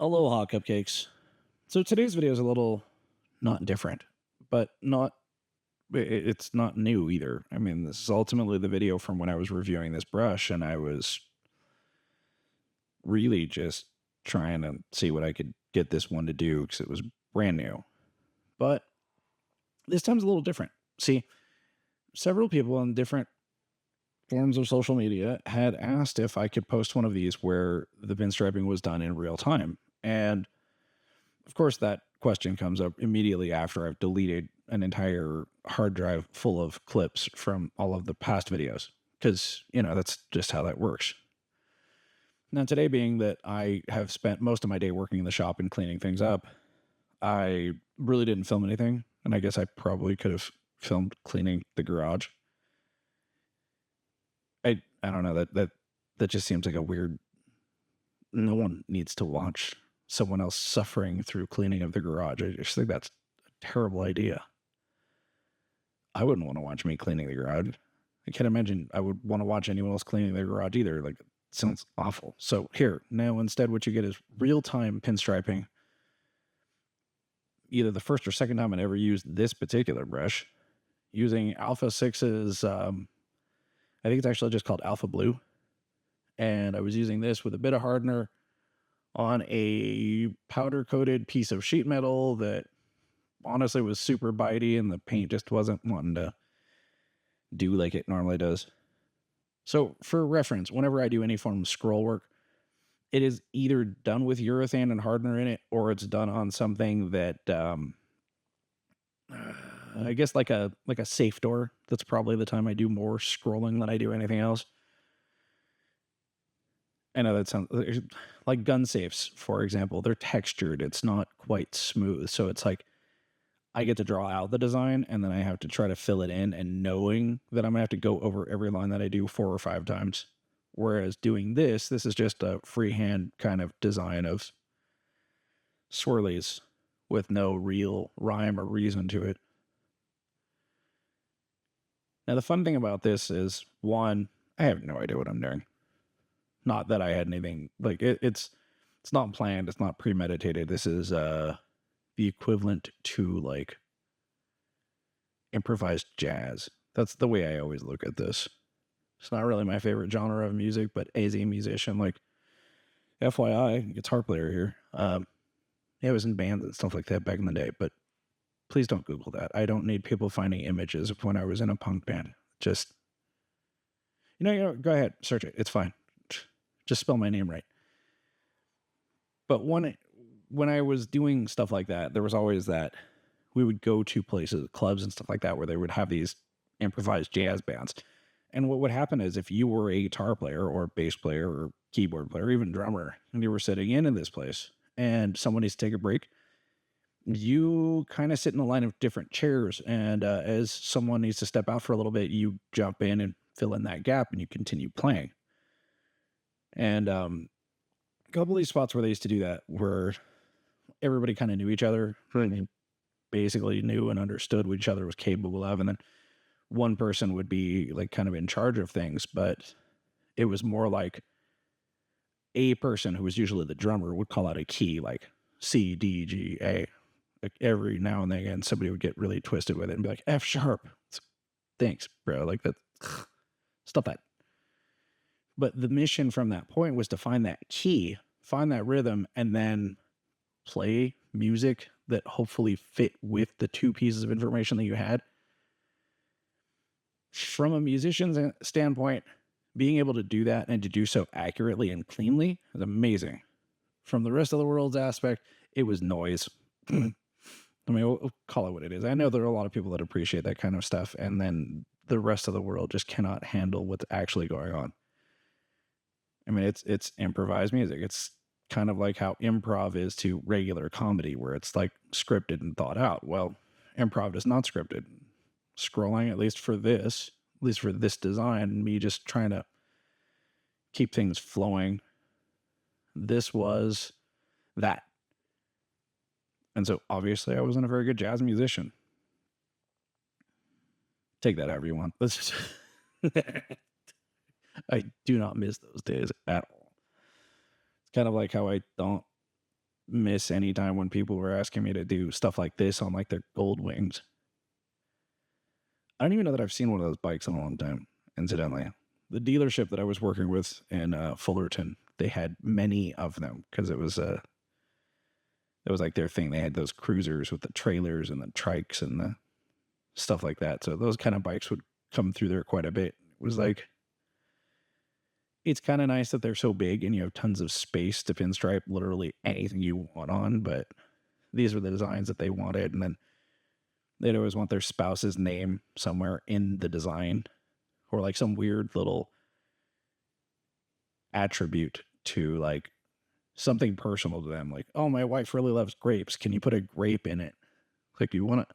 Aloha cupcakes. So today's video is a little not different, but it's not new either. I mean, this is ultimately the video from when I was reviewing this brush and I was really just trying to see what I could get this one to do because it was brand new. But this time's a little different. See, several people on different forms of social media had asked if I could post one of these where the pinstriping was done in real time. And of course, that question comes up immediately after I've deleted an entire hard drive full of clips from all of the past videos, because, that's just how that works. Now, today being that I have spent most of my day working in the shop and cleaning things up, I really didn't film anything, and I guess I probably could have filmed cleaning the garage. I don't know, that just seems like a weird. No one needs to watch someone else suffering through cleaning of the garage. I just think that's a terrible idea. I wouldn't want to watch me cleaning the garage. I can't imagine I would want to watch anyone else cleaning their garage either. Like, it sounds awful. So here, now instead what you get is real-time pinstriping. Either the first or second time I ever used this particular brush, using Alpha 6's, I think it's actually just called Alpha Blue. And I was using this with a bit of hardener on a powder-coated piece of sheet metal that honestly was super bitey, and the paint just wasn't wanting to do like it normally does. So for reference, whenever I do any form of scroll work, it is either done with urethane and hardener in it, or it's done on something that I guess like a safe door. That's probably the time I do more scrolling than I do anything else. I know that sounds like gun safes, for example. They're textured. It's not quite smooth. So it's like I get to draw out the design and then I have to try to fill it in, and knowing that I'm going to have to go over every line that I do 4 or 5 times. Whereas doing this is just a freehand kind of design of swirlies with no real rhyme or reason to it. Now, the fun thing about this is, one, I have no idea what I'm doing. Not that I had anything, like, it's not planned, it's not premeditated. This is the equivalent to, like, improvised jazz. That's the way I always look at this. It's not really my favorite genre of music, but as a musician, like, FYI, guitar player here. Yeah, I was in bands and stuff like that back in the day, but please don't Google that. I don't need people finding images of when I was in a punk band. Just, go ahead, search it. It's fine. Just spell my name right. But when I was doing stuff like that, there was always that we would go to places, clubs and stuff like that, where they would have these improvised jazz bands. And what would happen is, if you were a guitar player or bass player or keyboard player, or even drummer, and you were sitting in this place and someone needs to take a break, you kind of sit in a line of different chairs. And as someone needs to step out for a little bit, you jump in and fill in that gap and you continue playing. And a couple of these spots where they used to do that, where everybody kind of knew each other, and basically knew and understood what each other was capable of. And then one person would be like kind of in charge of things, but it was more like a person who was usually the drummer would call out a key like C, D, G, A. Like every now and then again, somebody would get really twisted with it and be like, F sharp. Thanks, bro. Like that. Stop that. But the mission from that point was to find that key, find that rhythm, and then play music that hopefully fit with the 2 pieces of information that you had. From a musician's standpoint, being able to do that and to do so accurately and cleanly is amazing. From the rest of the world's aspect, it was noise. I mean, we'll call it what it is. I know there are a lot of people that appreciate that kind of stuff, and then the rest of the world just cannot handle what's actually going on. I mean, it's improvised music. It's kind of like how improv is to regular comedy, where it's like scripted and thought out. Well, improv is not scripted. Scrolling, at least for this design, me just trying to keep things flowing, this was that. And so obviously I wasn't a very good jazz musician. Take that however you want. I do not miss those days at all. It's kind of like how I don't miss any time when people were asking me to do stuff like this on like their gold wings. I don't even know that I've seen one of those bikes in a long time, incidentally. The dealership that I was working with in Fullerton, they had many of them because it was like their thing. They had those cruisers with the trailers and the trikes and the stuff like that. So those kind of bikes would come through there quite a bit. It was like, it's kind of nice that they're so big and you have tons of space to pinstripe literally anything you want on, but these were the designs that they wanted. And then they'd always want their spouse's name somewhere in the design or like some weird little attribute to like something personal to them. Like, oh, my wife really loves grapes. Can you put a grape in it? Like, you want to?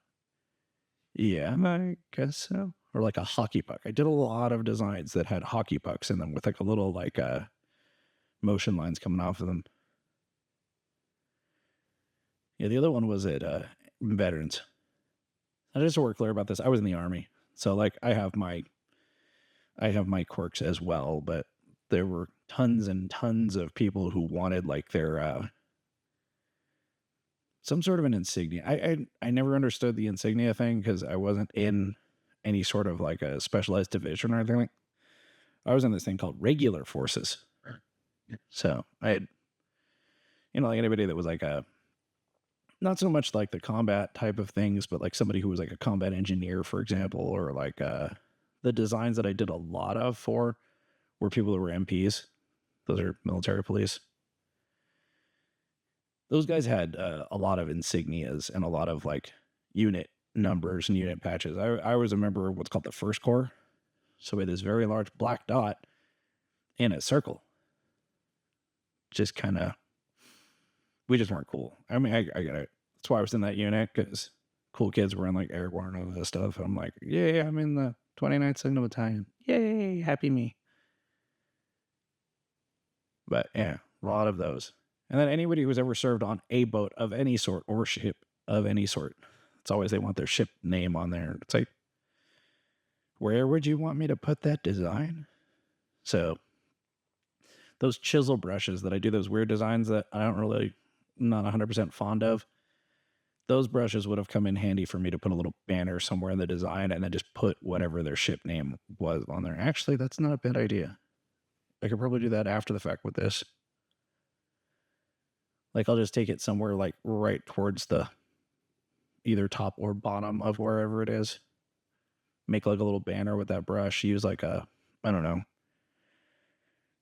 Yeah, I guess so. Or like a hockey puck. I did a lot of designs that had hockey pucks in them with like a little like motion lines coming off of them. Yeah, the other one was at veterans. I just to work clear about this. I was in the Army, so like I have my quirks as well, but there were tons and tons of people who wanted like their some sort of an insignia. I never understood the insignia thing because I wasn't in any sort of like a specialized division or anything. I was in this thing called regular forces. So I had, like anybody that was like a, not so much like the combat type of things, but like somebody who was like a combat engineer, for example, or like the designs that I did a lot of for were people who were MPs. Those are military police. Those guys had a lot of insignias and a lot of like unit numbers and unit patches. I was a member of what's called the First Corps. So we had this very large black dot in a circle. Just kind of, we just weren't cool. I mean, I get it. That's why I was in that unit, because cool kids were in like airborne and all that stuff. I'm like, yeah, I'm in the 29th Signal Battalion. Yay, happy me. But yeah, a lot of those. And then anybody who's ever served on a boat of any sort or ship of any sort, it's always they want their ship name on there. It's like, where would you want me to put that design? So those chisel brushes that I do those weird designs that I don't really, not 100% fond of, those brushes would have come in handy for me to put a little banner somewhere in the design and then just put whatever their ship name was on there. Actually, that's not a bad idea. I could probably do that after the fact with this. Like, I'll just take it somewhere like right towards the either top or bottom of wherever it is. Make like a little banner with that brush. Use like a, I don't know,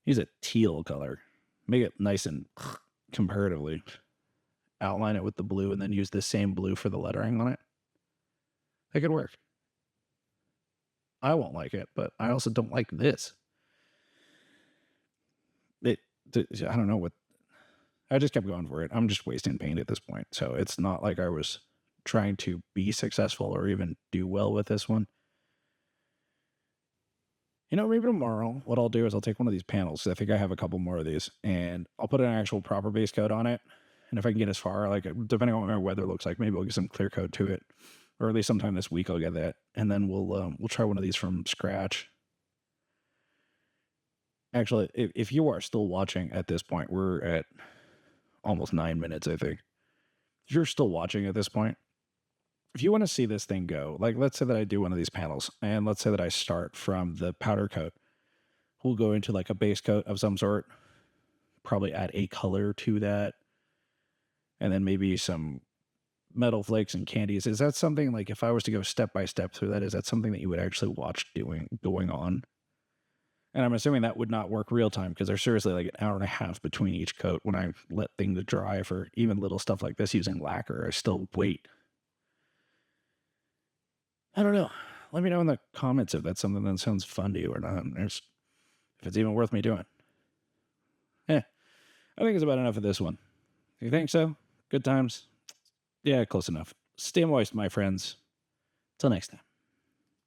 use a teal color. Make it nice and comparatively. Outline it with the blue and then use the same blue for the lettering on it. That could work. I won't like it, but I also don't like this. I don't know what. I just kept going for it. I'm just wasting paint at this point. So it's not like I was trying to be successful or even do well with this one. Maybe tomorrow what I'll do is I'll take one of these panels. I think I have a couple more of these, and I'll put an actual proper base coat on it. And if I can get as far, like depending on what my weather looks like, maybe I'll get some clear coat to it, or at least sometime this week I'll get that, and then we'll try one of these from scratch. Actually, if you are still watching at this point, we're at almost 9 minutes, I think. If you're still watching at this point, if you want to see this thing go, like let's say that I do one of these panels, and let's say that I start from the powder coat, we'll go into like a base coat of some sort, probably add a color to that, and then maybe some metal flakes and candies. Is that something like, if I was to go step by step through that, is that something that you would actually watch going on? And I'm assuming that would not work real time, because there's seriously like an hour and a half between each coat. When I let things dry for even little stuff like this using lacquer, I still wait. I don't know. Let me know in the comments if that's something that sounds fun to you or not. If it's even worth me doing. I think it's about enough of this one. You think so? Good times? Yeah, close enough. Stay moist, my friends. Till next time.